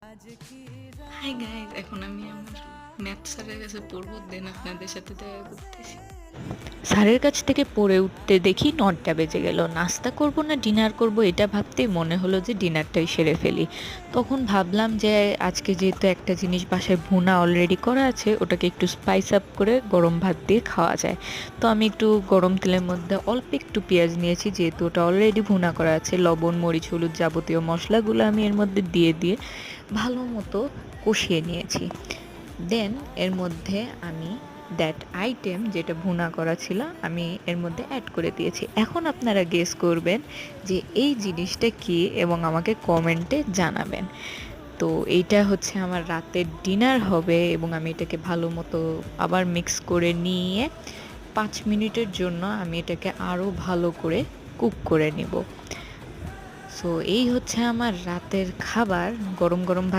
Hi guys, এখন আমি আমার ম্যাথ স্যারের কাছে পড়বো, দেন আপনাদের সাথে দেখা করতেছি। স্যারের কাছ থেকে পড়ে উঠতে দেখি ৯টা বেজে গেল। নাস্তা করব না ডিনার করব এটা ভাবতেই মনে হলো যে ডিনারটাই সেরে ফেলি। তখন ভাবলাম যে আজকে যেহেতু একটা জিনিস বাসায় ভুনা অলরেডি করা আছে, ওটাকে একটু স্পাইস আপ করে গরম ভাত দিয়ে খাওয়া যায়। তো আমি একটু গরম তেলের মধ্যে অল্প একটু পেঁয়াজ নিয়েছি, যেহেতু ওটা অলরেডি ভুনা করা আছে। লবণ, মরিচ, হলুদ যাবতীয় মশলাগুলো আমি এর মধ্যে দিয়ে ভালো মতো কষিয়ে নিয়েছি। দেন এর মধ্যে আমি দ্যাট আইটেম যেটা ভুনা করা ছিল আমি এর মধ্যে অ্যাড করে দিয়েছি। এখন আপনারা গেস করবেন যে এই জিনিসটা কী এবং আমাকে কমেন্টে জানাবেন। তো এইটা হচ্ছে আমার রাতের ডিনার হবে এবং আমি এটাকে ভালো মতো আবার মিক্স করে নিয়ে ৫ মিনিটের জন্য আমি এটাকে আরও ভালো করে কুক করে নিব। সো এই হচ্ছে আমার রাতের খাবার। গরম গরম ভাত